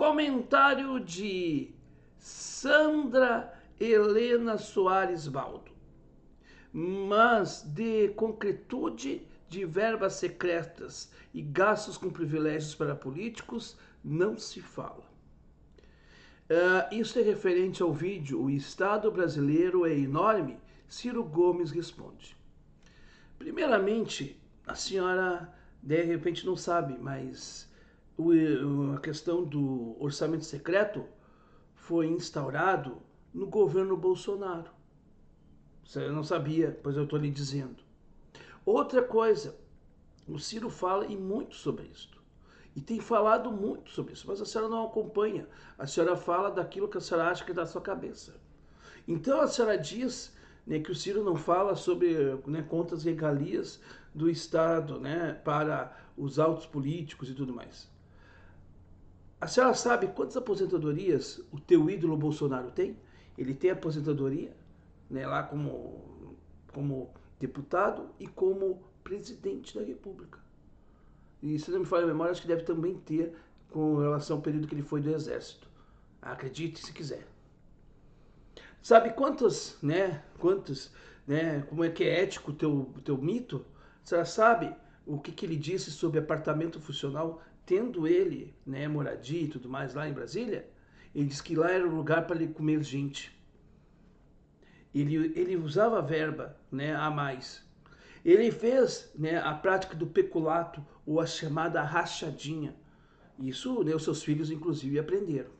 Comentário de Sandra Helena Soares Baldo. Mas de concretude de verbas secretas e gastos com privilégios para políticos não se fala. Isso é referente ao vídeo O Estado Brasileiro é Enorme? Ciro Gomes responde. Primeiramente, a senhora de repente não sabe, mas a questão do orçamento secreto foi instaurado no governo Bolsonaro. Você não sabia, pois eu estou lhe dizendo. Outra coisa, o Ciro fala e muito sobre isso. E tem falado muito sobre isso, mas a senhora não acompanha. A senhora fala daquilo que a senhora acha que é da sua cabeça. Então a senhora diz, né, que o Ciro não fala sobre, né, contas regalias do Estado, né, para os altos políticos e tudo mais. A senhora sabe quantas aposentadorias o teu ídolo Bolsonaro tem? Ele tem aposentadoria, né, lá como deputado e como presidente da República. E se não me falha a memória, acho que deve também ter com relação ao período que ele foi do Exército. Acredite se quiser. Sabe quantos, como é que é ético o teu mito? Você sabe o que ele disse sobre apartamento funcional, tendo ele, né, moradia e tudo mais lá em Brasília? Ele disse que lá era um lugar para ele comer gente. Ele usava verba, né, a mais. Ele fez, né, a prática do peculato, ou a chamada rachadinha. Isso, né, os seus filhos, inclusive, aprenderam.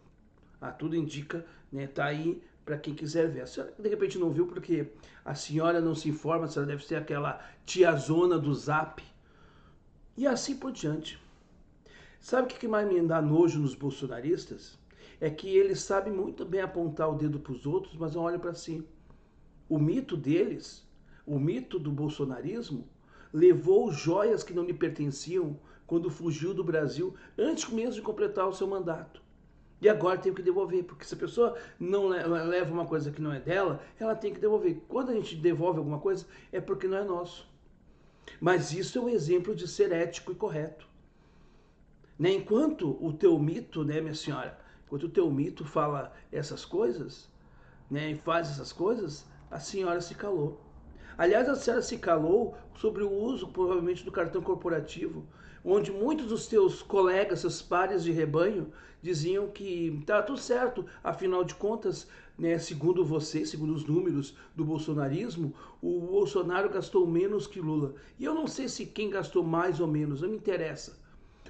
Tudo indica, né, tá aí para quem quiser ver. A senhora, de repente, não viu porque a senhora não se informa, a senhora deve ser aquela tiazona do Zap. E assim por diante. Sabe o que mais me dá nojo nos bolsonaristas? É que eles sabem muito bem apontar o dedo para os outros, mas não olham para si. O mito deles, o mito do bolsonarismo, levou joias que não lhe pertenciam quando fugiu do Brasil antes mesmo de completar o seu mandato. E agora tem que devolver, porque se a pessoa não leva uma coisa que não é dela, ela tem que devolver. Quando a gente devolve alguma coisa, é porque não é nosso. Mas isso é um exemplo de ser ético e correto. Né? Enquanto o teu mito, né, minha senhora, enquanto o teu mito fala essas coisas, né, e faz essas coisas, a senhora se calou. Aliás, a senhora se calou sobre o uso, provavelmente, do cartão corporativo, onde muitos dos teus colegas, seus pares de rebanho, diziam que tá tudo certo, afinal de contas, né, segundo você, segundo os números do bolsonarismo, o Bolsonaro gastou menos que Lula. E eu não sei se quem gastou mais ou menos, não me interessa.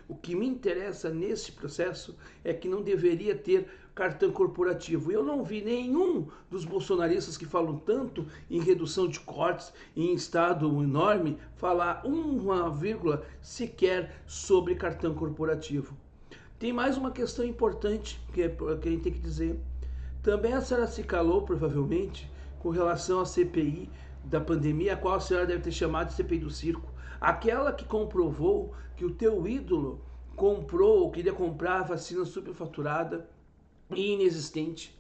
O que me interessa nesse processo é que não deveria ter cartão corporativo. Eu não vi nenhum dos bolsonaristas que falam tanto em redução de cortes, em Estado enorme, falar uma vírgula sequer sobre cartão corporativo. Tem mais uma questão importante que a gente tem que dizer. Também a senhora se calou, provavelmente, com relação à CPI da pandemia, a qual a senhora deve ter chamado de CPI do circo. Aquela que comprovou que o teu ídolo queria comprar a vacina superfaturada e inexistente.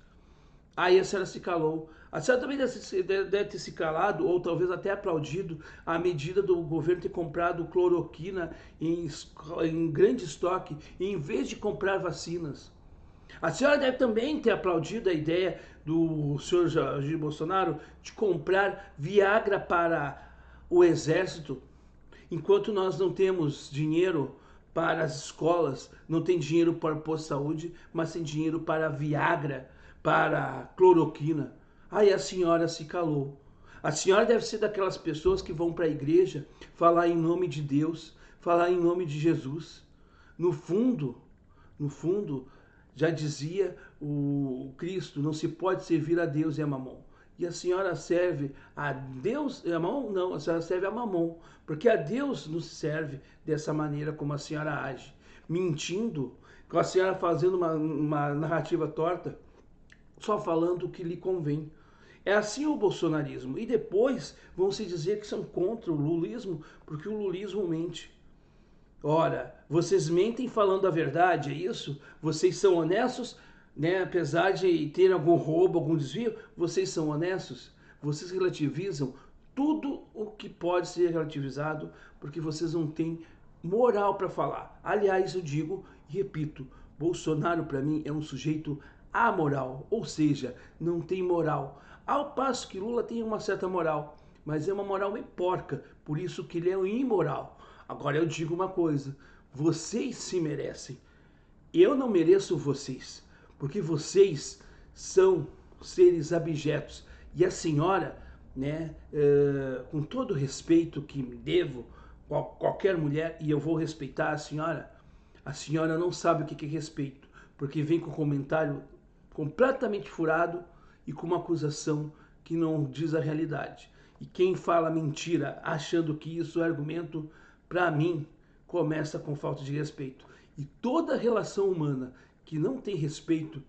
Aí a senhora se calou. A senhora também deve ter se calado, ou talvez até aplaudido, a medida do governo ter comprado cloroquina em grande estoque, em vez de comprar vacinas. A senhora deve também ter aplaudido a ideia do senhor Jair Bolsonaro de comprar Viagra para o exército, enquanto nós não temos dinheiro para as escolas, não tem dinheiro para o posto de saúde, mas tem dinheiro para Viagra, para cloroquina. Aí a senhora se calou. A senhora deve ser daquelas pessoas que vão para a igreja falar em nome de Deus, falar em nome de Jesus. No fundo, já dizia o Cristo, não se pode servir a Deus e a Mamon. E a senhora serve a Deus e a Mamon? Não, a senhora serve a Mamon, porque a Deus não se serve dessa maneira como a senhora age, mentindo, com a senhora fazendo uma narrativa torta, só falando o que lhe convém. É assim o bolsonarismo. E depois vão se dizer que são contra o lulismo, porque o lulismo mente. Ora, vocês mentem falando a verdade, é isso? Vocês são honestos, né? Apesar de ter algum roubo, algum desvio, vocês são honestos? Vocês relativizam tudo o que pode ser relativizado, porque vocês não têm moral para falar. Aliás, eu digo e repito, Bolsonaro, para mim, é um sujeito amoral, ou seja, não tem moral. Ao passo que Lula tem uma certa moral, mas é uma moral meio porca, por isso que ele é um imoral. Agora eu digo uma coisa, vocês se merecem. Eu não mereço vocês, porque vocês são seres abjetos. E a senhora, né, com todo o respeito que me devo, qualquer mulher, e eu vou respeitar a senhora não sabe o que é respeito, porque vem com um comentário completamente furado e com uma acusação que não diz a realidade. E quem fala mentira achando que isso é argumento, para mim, começa com falta de respeito. E toda relação humana que não tem respeito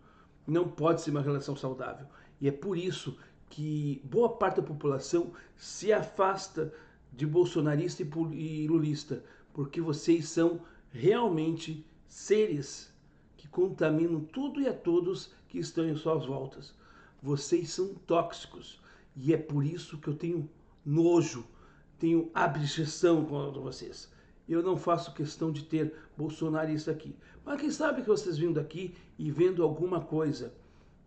não pode ser uma relação saudável. E é por isso que boa parte da população se afasta de bolsonarista e lulista, porque vocês são realmente seres que contaminam tudo e a todos que estão em suas voltas. Vocês são tóxicos e é por isso que eu tenho nojo, tenho abjeção contra vocês. Eu não faço questão de ter bolsonarista aqui. Mas quem sabe que vocês vindo aqui e vendo alguma coisa,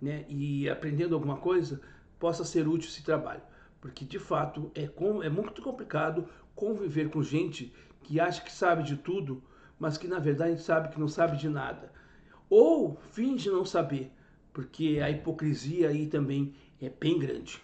né, e aprendendo alguma coisa, possa ser útil esse trabalho. Porque de fato é muito complicado conviver com gente que acha que sabe de tudo, mas que na verdade sabe que não sabe de nada. Ou finge não saber, porque a hipocrisia aí também é bem grande.